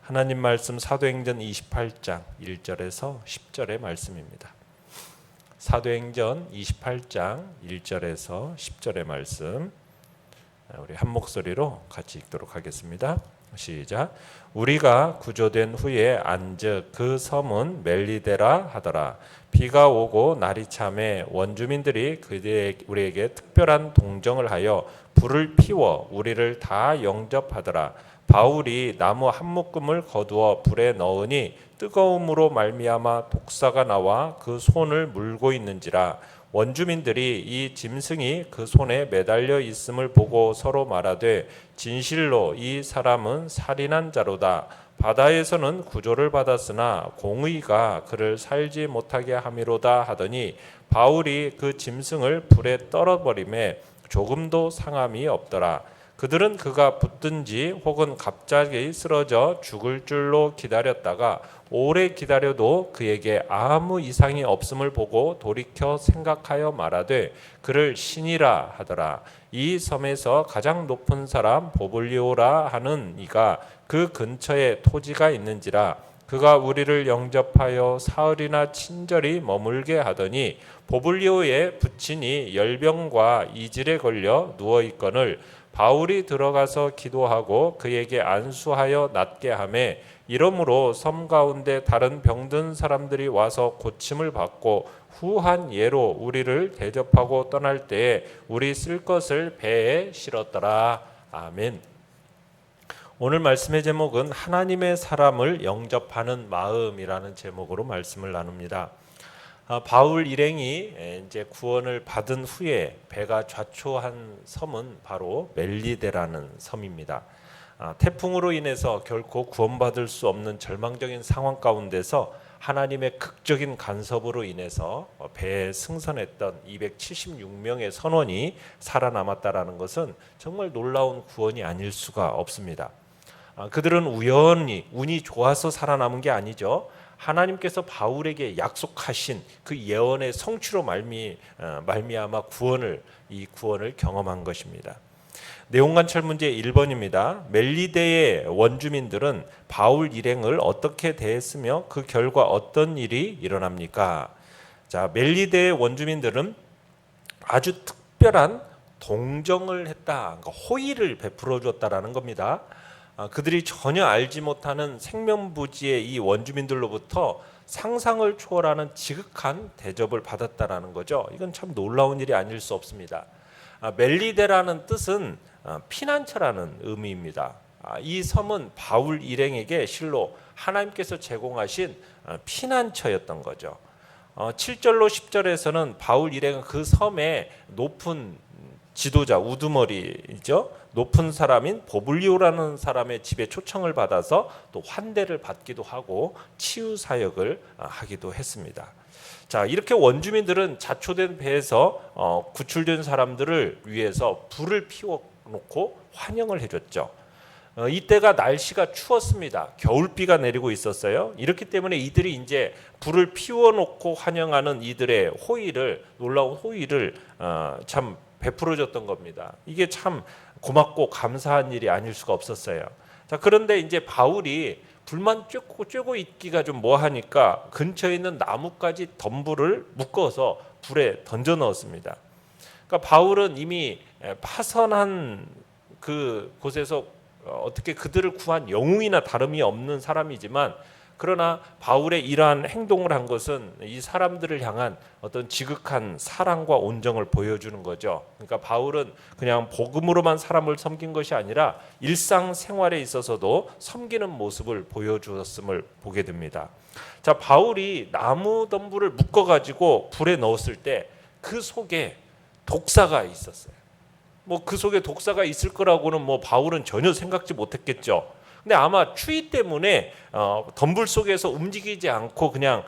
하나님 말씀 사도행전 28장 1절에서 10절의 말씀입니다. 사도행전 28장 1절에서 10절의 말씀 우리 한 목소리로 같이 읽도록 하겠습니다. 시작. 우리가 구조된 후에 안즉 그 섬은 멜리데라 하더라. 비가 오고 날이 참에 원주민들이 우리에게 특별한 동정을 하여 불을 피워 우리를 다 영접하더라. 바울이 나무 한 묶음을 거두어 불에 넣으니 뜨거움으로 말미암아 독사가 나와 그 손을 물고 있는지라. 원주민들이 이 짐승이 그 손에 매달려 있음을 보고 서로 말하되 진실로 이 사람은 살인한 자로다. 바다에서는 구조를 받았으나 공의가 그를 살지 못하게 함이로다 하더니 바울이 그 짐승을 불에 떨어버리매 조금도 상함이 없더라. 그들은 그가 붙든지 혹은 갑자기 쓰러져 죽을 줄로 기다렸다가 오래 기다려도 그에게 아무 이상이 없음을 보고 돌이켜 생각하여 말하되 그를 신이라 하더라. 이 섬에서 가장 높은 사람 보블리오라 하는 이가 그 근처에 토지가 있는지라. 그가 우리를 영접하여 사흘이나 친절히 머물게 하더니 보블리오의 부친이 열병과 이질에 걸려 누워있거늘 바울이 들어가서 기도하고 그에게 안수하여 낫게 하매 이러므로 섬 가운데 다른 병든 사람들이 와서 고침을 받고 후한 예로 우리를 대접하고 떠날 때에 우리 쓸 것을 배에 실었더라. 아멘. 오늘 말씀의 제목은 하나님의 사람을 영접하는 마음이라는 제목으로 말씀을 나눕니다. 바울 일행이 이제 구원을 받은 후에 배가 좌초한 섬은 바로 멜리데라는 섬입니다. 태풍으로 인해서 결코 구원받을 수 없는 절망적인 상황 가운데서 하나님의 극적인 간섭으로 인해서 배에 승선했던 276명의 선원이 살아남았다라는 것은 정말 놀라운 구원이 아닐 수가 없습니다. 그들은 우연히 운이 좋아서 살아남은 게 아니죠. 하나님께서 바울에게 약속하신 그 예언의 성취로 말미암아 이 구원을 경험한 것입니다. 내용관찰 문제 1번입니다. 멜리데의 원주민들은 바울 일행을 어떻게 대했으며 그 결과 어떤 일이 일어납니까? 자, 멜리데의 원주민들은 아주 특별한 동정을 했다, 그러니까 호의를 베풀어 줬다라는 겁니다. 그들이 전혀 알지 못하는 생면부지의 이 원주민들로부터 상상을 초월하는 지극한 대접을 받았다라는 거죠. 이건 참 놀라운 일이 아닐 수 없습니다. 멜리데라는 뜻은 피난처라는 의미입니다. 이 섬은 바울 일행에게 실로 하나님께서 제공하신 피난처였던 거죠. 7절로 10절에서는 바울 일행은 그 섬의 높은 지도자, 우두머리죠. 높은 사람인 보블리오라는 사람의 집에 초청을 받아서 또 환대를 받기도 하고 치유 사역을 하기도 했습니다. 자, 이렇게 원주민들은 자초된 배에서 구출된 사람들을 위해서 불을 피워놓고 환영을 해줬죠. 이때가 날씨가 추웠습니다. 겨울비가 내리고 있었어요. 이렇기 때문에 이들이 이제 불을 피워놓고 환영하는 이들의 놀라운 호의를 참 베풀어줬던 겁니다. 이게 참 고맙고 감사한 일이 아닐 수가 없었어요. 자, 그런데 이제 바울이 불만 쬐고 있기가 좀 뭐하니까 근처에 있는 나뭇가지 덤불을 묶어서 불에 던져 넣었습니다. 그러니까 바울은 이미 파선한 그 곳에서 어떻게 그들을 구한 영웅이나 다름이 없는 사람이지만 그러나 바울의 이러한 행동을 한 것은 이 사람들을 향한 어떤 지극한 사랑과 온정을 보여주는 거죠. 그러니까 바울은 그냥 복음으로만 사람을 섬긴 것이 아니라 일상생활에 있어서도 섬기는 모습을 보여주었음을 보게 됩니다. 자, 바울이 나무 덤불을 묶어가지고 불에 넣었을 때 그 속에 독사가 있었어요. 그 속에 독사가 있을 거라고는 바울은 전혀 생각지 못했겠죠. 근데 아마 추위 때문에 덤불 속에서 움직이지 않고 그냥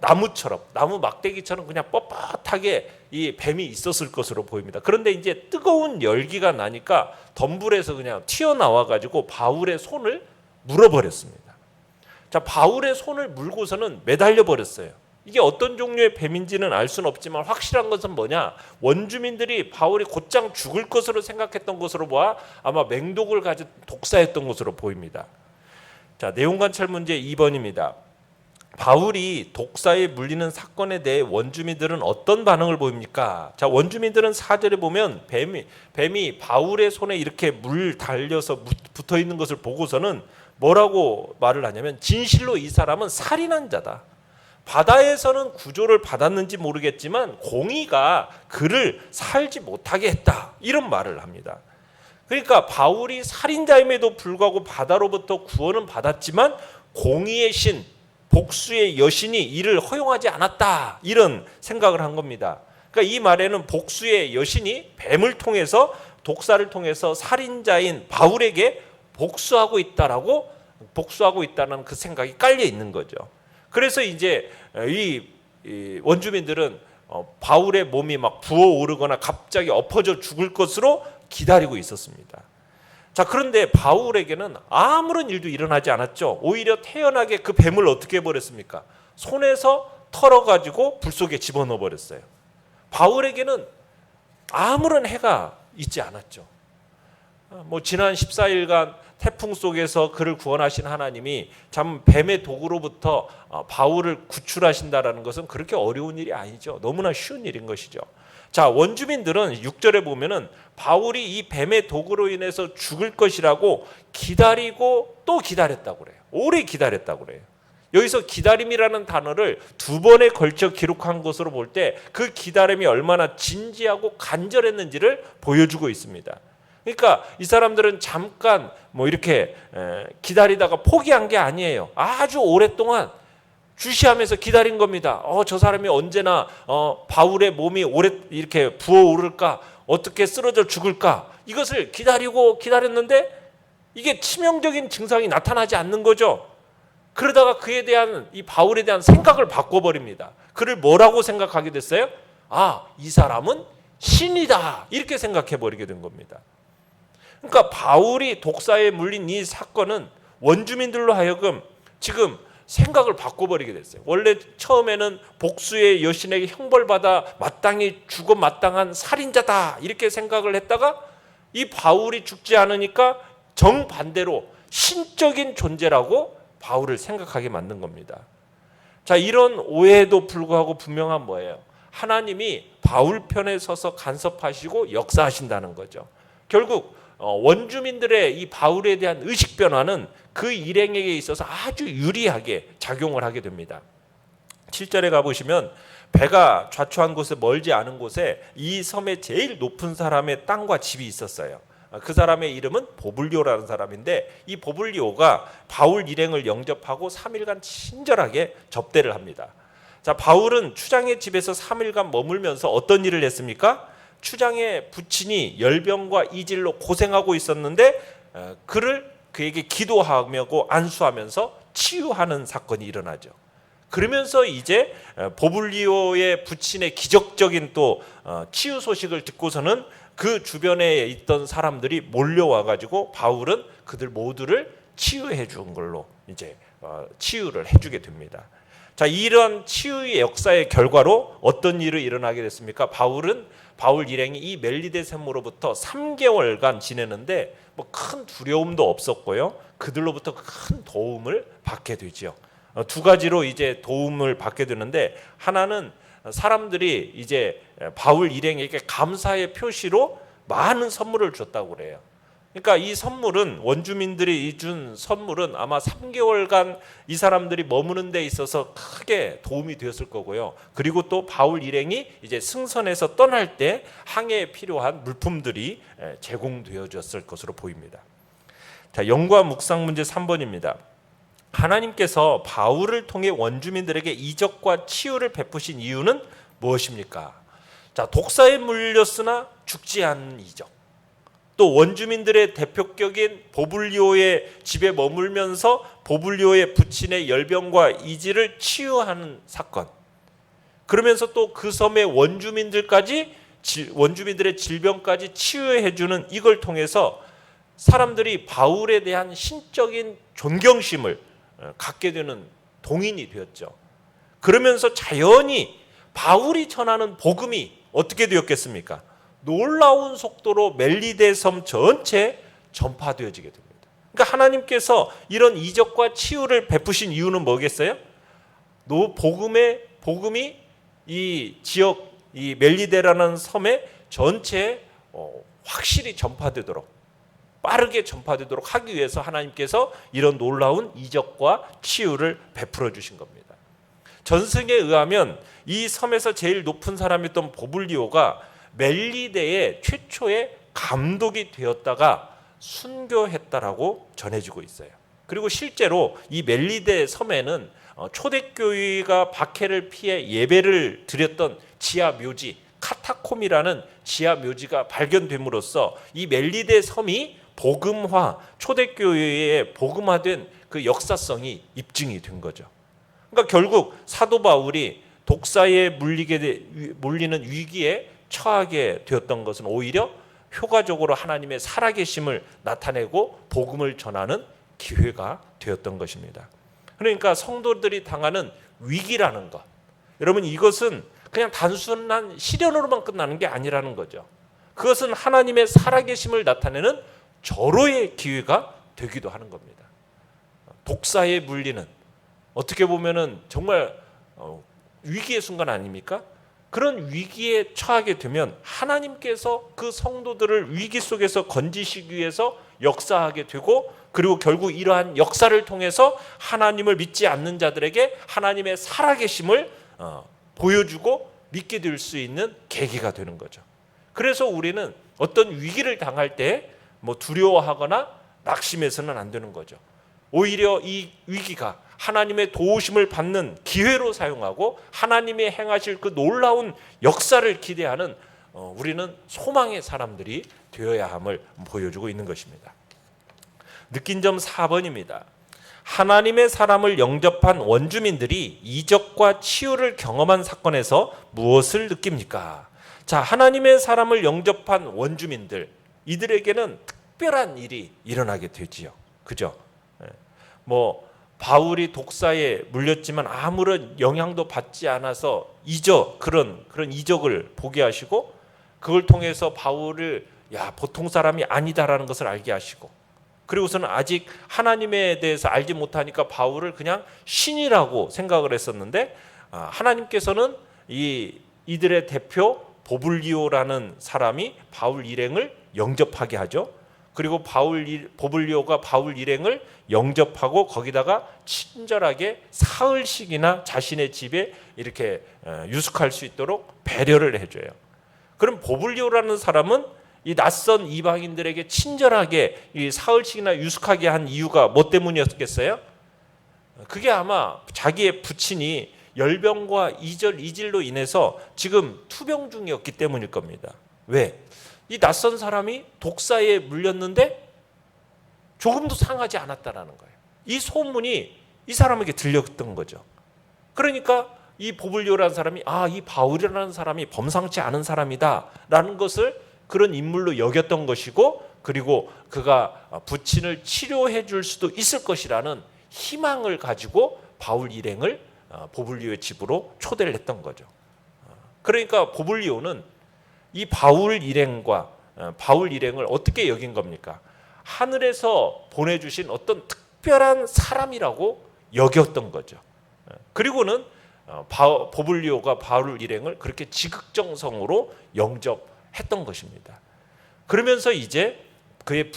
나무 막대기처럼 그냥 뻣뻣하게 이 뱀이 있었을 것으로 보입니다. 그런데 이제 뜨거운 열기가 나니까 덤불에서 그냥 튀어나와 가지고 바울의 손을 물어버렸습니다. 자, 바울의 손을 물고서는 매달려 버렸어요. 이게 어떤 종류의 뱀인지는 알 수는 없지만 확실한 것은 뭐냐? 원주민들이 바울이 곧장 죽을 것으로 생각했던 것으로 보아 아마 맹독을 가진 독사였던 것으로 보입니다. 자, 내용 관찰 문제 2번입니다. 바울이 독사에 물리는 사건에 대해 원주민들은 어떤 반응을 보입니까? 자, 원주민들은 4절에 보면 뱀이 바울의 손에 이렇게 물 달려서 붙어 있는 것을 보고서는 뭐라고 말을 하냐면, 진실로 이 사람은 살인한 자다. 바다에서는 구조를 받았는지 모르겠지만 공의가 그를 살지 못하게 했다, 이런 말을 합니다. 그러니까 바울이 살인자임에도 불구하고 바다로부터 구원은 받았지만 공의의 신, 복수의 여신이 이를 허용하지 않았다, 이런 생각을 한 겁니다. 그러니까 이 말에는 복수의 여신이 뱀을 통해서, 독사를 통해서 살인자인 바울에게 복수하고 있다는 그 생각이 깔려 있는 거죠. 그래서 이제 이 원주민들은 바울의 몸이 막 부어오르거나 갑자기 엎어져 죽을 것으로 기다리고 있었습니다. 자, 그런데 바울에게는 아무런 일도 일어나지 않았죠. 오히려 태연하게 그 뱀을 어떻게 해버렸습니까? 손에서 털어가지고 불 속에 집어넣어 버렸어요. 바울에게는 아무런 해가 있지 않았죠. 지난 14일간 태풍 속에서 그를 구원하신 하나님이 참 뱀의 독으로부터 바울을 구출하신다라는 것은 그렇게 어려운 일이 아니죠. 너무나 쉬운 일인 것이죠. 자, 원주민들은 6절에 보면은 바울이 이 뱀의 독으로 인해서 죽을 것이라고 기다리고 또 기다렸다고 그래요. 오래 기다렸다고 그래요. 여기서 기다림이라는 단어를 2번에 걸쳐 기록한 것으로 볼 때 그 기다림이 얼마나 진지하고 간절했는지를 보여주고 있습니다. 그러니까 이 사람들은 잠깐 이렇게 기다리다가 포기한 게 아니에요. 아주 오랫동안 주시하면서 기다린 겁니다. 저 사람이 언제나 바울의 몸이 오래 이렇게 부어오를까, 어떻게 쓰러져 죽을까, 이것을 기다리고 기다렸는데 이게 치명적인 증상이 나타나지 않는 거죠. 그러다가 그에 대한, 이 바울에 대한 생각을 바꿔버립니다. 그를 뭐라고 생각하게 됐어요? 이 사람은 신이다, 이렇게 생각해버리게 된 겁니다. 그러니까 바울이 독사에 물린 이 사건은 원주민들로 하여금 지금 생각을 바꿔버리게 됐어요. 원래 처음에는 복수의 여신에게 형벌받아 마땅히 죽어 마땅한 살인자다, 이렇게 생각을 했다가 이 바울이 죽지 않으니까 정반대로 신적인 존재라고 바울을 생각하게 만든 겁니다. 자, 이런 오해에도 불구하고 분명한 뭐예요? 하나님이 바울 편에 서서 간섭하시고 역사하신다는 거죠. 결국 원주민들의 이 바울에 대한 의식 변화는 그 일행에게 있어서 아주 유리하게 작용을 하게 됩니다. 7절에 가보시면 배가 좌초한 곳에 멀지 않은 곳에 이 섬의 제일 높은 사람의 땅과 집이 있었어요. 그 사람의 이름은 보블리오라는 사람인데, 이 보블리오가 바울 일행을 영접하고 3일간 친절하게 접대를 합니다. 자, 바울은 추장의 집에서 3일간 머물면서 어떤 일을 했습니까? 추장의 부친이 열병과 이질로 고생하고 있었는데 그에게 기도하고 안수하면서 치유하는 사건이 일어나죠. 그러면서 이제 보블리오의 부친의 기적적인 또 치유 소식을 듣고서는 그 주변에 있던 사람들이 몰려와 가지고 바울은 그들 모두를 치유해 준 걸로 이제 치유를 해주게 됩니다. 자, 이런 치유의 역사의 결과로 어떤 일이 일어나게 됐습니까? 바울 일행이 이 멜리데 샘으로부터 3개월간 지내는데 큰 두려움도 없었고요. 그들로부터 큰 도움을 받게 되죠. 2가지로 이제 도움을 받게 되는데, 하나는 사람들이 이제 바울 일행에게 감사의 표시로 많은 선물을 줬다고 그래요. 그러니까 이 선물은, 원주민들이 준 선물은 아마 3개월간 이 사람들이 머무는 데 있어서 크게 도움이 되었을 거고요. 그리고 또 바울 일행이 이제 승선해서 떠날 때 항해에 필요한 물품들이 제공되어졌을 것으로 보입니다. 자, 연구와 묵상 문제 3번입니다. 하나님께서 바울을 통해 원주민들에게 이적과 치유를 베푸신 이유는 무엇입니까? 자, 독사에 물렸으나 죽지 않은 이적, 또 원주민들의 대표격인 보블리오의 집에 머물면서 보블리오의 부친의 열병과 이질을 치유하는 사건, 그러면서 또 그 섬의 원주민들의 질병까지 치유해주는, 이걸 통해서 사람들이 바울에 대한 신적인 존경심을 갖게 되는 동인이 되었죠. 그러면서 자연히 바울이 전하는 복음이 어떻게 되었겠습니까? 놀라운 속도로 멜리데 섬 전체에 전파되어지게 됩니다. 그러니까 하나님께서 이런 이적과 치유를 베푸신 이유는 뭐겠어요? 복음이 이 지역, 이 멜리데라는 섬에 전체에 확실히 전파되도록, 빠르게 전파되도록 하기 위해서 하나님께서 이런 놀라운 이적과 치유를 베풀어 주신 겁니다. 전승에 의하면 이 섬에서 제일 높은 사람이었던 보블리오가 멜리데의 최초의 감독이 되었다가 순교했다라고 전해지고 있어요. 그리고 실제로 이 멜리데 섬에는 초대교회가 박해를 피해 예배를 드렸던 지하 묘지, 카타콤이라는 지하 묘지가 발견됨으로써 이 멜리데 섬이 복음화, 초대교회에 복음화된 그 역사성이 입증이 된 거죠. 그러니까 결국 사도 바울이 독사에 물리는 위기에 처하게 되었던 것은 오히려 효과적으로 하나님의 살아계심을 나타내고 복음을 전하는 기회가 되었던 것입니다. 그러니까 성도들이 당하는 위기라는 것, 여러분 이것은 그냥 단순한 시련으로만 끝나는 게 아니라는 거죠. 그것은 하나님의 살아계심을 나타내는 절호의 기회가 되기도 하는 겁니다. 독사에 물리는, 어떻게 보면은 정말 위기의 순간 아닙니까? 그런 위기에 처하게 되면 하나님께서 그 성도들을 위기 속에서 건지시기 위해서 역사하게 되고, 그리고 결국 이러한 역사를 통해서 하나님을 믿지 않는 자들에게 하나님의 살아계심을 보여주고 믿게 될 수 있는 계기가 되는 거죠. 그래서 우리는 어떤 위기를 당할 때 두려워하거나 낙심해서는 안 되는 거죠. 오히려 이 위기가 하나님의 도우심을 받는 기회로 사용하고 하나님이 행하실 그 놀라운 역사를 기대하는 우리는 소망의 사람들이 되어야 함을 보여주고 있는 것입니다. 느낀 점 4번입니다. 하나님의 사람을 영접한 원주민들이 이적과 치유를 경험한 사건에서 무엇을 느낍니까? 자, 하나님의 사람을 영접한 원주민들, 이들에게는 특별한 일이 일어나게 되지요. 그죠? 바울이 독사에 물렸지만 아무런 영향도 받지 않아서 그런 이적을 보게 하시고, 그걸 통해서 바울을 보통 사람이 아니다라는 것을 알게 하시고, 그리고서는 아직 하나님에 대해서 알지 못하니까 바울을 그냥 신이라고 생각을 했었는데, 하나님께서는 이들의 대표 보블리오라는 사람이 바울 일행을 영접하게 하죠. 그리고 보블리오가 바울 일행을 영접하고 거기다가 친절하게 사흘씩이나 자신의 집에 이렇게 유숙할 수 있도록 배려를 해줘요. 그럼 보블리오라는 사람은 이 낯선 이방인들에게 친절하게 이 사흘씩이나 유숙하게 한 이유가 뭐 때문이었겠어요? 그게 아마 자기의 부친이 열병과 이질로 인해서 지금 투병 중이었기 때문일 겁니다. 왜? 이 낯선 사람이 독사에 물렸는데 조금도 상하지 않았다라는 거예요. 이 소문이 이 사람에게 들렸던 거죠. 그러니까 이 보블리오라는 사람이 이 바울이라는 사람이 범상치 않은 사람이다라는 것을 그런 인물로 여겼던 것이고, 그리고 그가 부친을 치료해 줄 수도 있을 것이라는 희망을 가지고 바울 일행을 보블리오의 집으로 초대를 했던 거죠. 그러니까 보블리오는 이 바울 일행을 어떻게 여긴 겁니까? 하늘에서 보내주신 어떤 특별한 사람이라고 여겼던 거죠. 그리고는 보블리오가 바울 일행을 그렇게 지극정성으로 영접했던 것입니다. 그러면서 이제 그의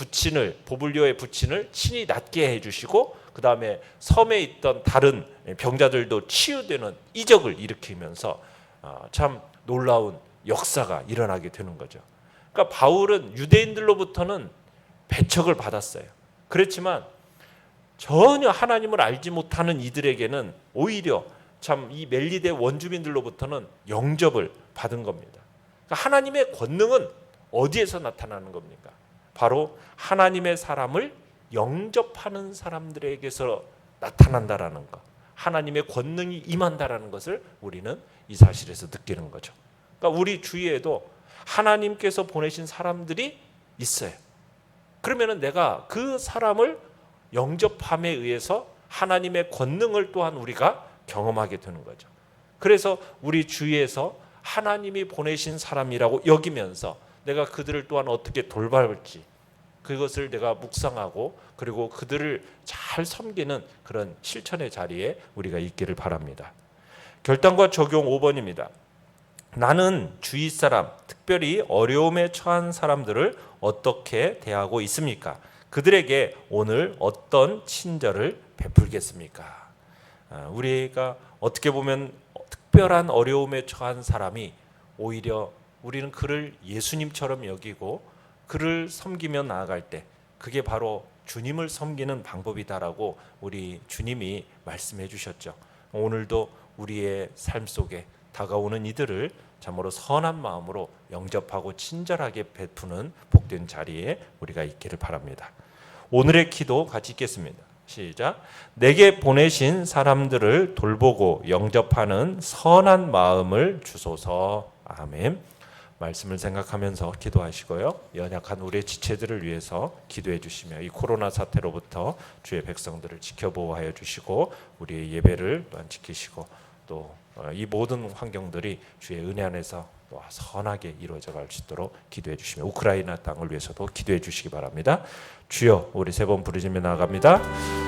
보블리오의 부친을 친히 낫게 해주시고, 그 다음에 섬에 있던 다른 병자들도 치유되는 이적을 일으키면서 참 놀라운 역사가 일어나게 되는 거죠. 그러니까 바울은 유대인들로부터는 배척을 받았어요. 그렇지만 전혀 하나님을 알지 못하는 이들에게는 오히려 참 이 멜리데 원주민들로부터는 영접을 받은 겁니다. 그러니까 하나님의 권능은 어디에서 나타나는 겁니까? 바로 하나님의 사람을 영접하는 사람들에게서 나타난다라는 것, 하나님의 권능이 임한다라는 것을 우리는 이 사실에서 느끼는 거죠. 그러니까 우리 주위에도 하나님께서 보내신 사람들이 있어요. 그러면은 내가 그 사람을 영접함에 의해서 하나님의 권능을 또한 우리가 경험하게 되는 거죠. 그래서 우리 주위에서 하나님이 보내신 사람이라고 여기면서 내가 그들을 또한 어떻게 돌봐볼지, 그것을 내가 묵상하고 그리고 그들을 잘 섬기는 그런 실천의 자리에 우리가 있기를 바랍니다. 결단과 적용 5번입니다. 나는 주위 사람, 특별히 어려움에 처한 사람들을 어떻게 대하고 있습니까? 그들에게 오늘 어떤 친절을 베풀겠습니까? 우리가 어떻게 보면 특별한 어려움에 처한 사람이 오히려 우리는 그를 예수님처럼 여기고 그를 섬기며 나아갈 때 그게 바로 주님을 섬기는 방법이다라고 우리 주님이 말씀해 주셨죠. 오늘도 우리의 삶 속에 다가오는 이들을 참으로 선한 마음으로 영접하고 친절하게 베푸는 복된 자리에 우리가 있기를 바랍니다. 오늘의 기도 같이 읽겠습니다. 시작. 내게 보내신 사람들을 돌보고 영접하는 선한 마음을 주소서. 아멘. 말씀을 생각하면서 기도하시고요. 연약한 우리의 지체들을 위해서 기도해 주시며 이 코로나 사태로부터 주의 백성들을 지켜보호하여 주시고 우리의 예배를 또한 지키시고 또 이 모든 환경들이 주의 은혜 안에서 또 선하게 이루어져 갈 수 있도록 기도해 주시며 우크라이나 땅을 위해서도 기도해 주시기 바랍니다. 주여, 우리 세 번 부르짖며 나아갑니다.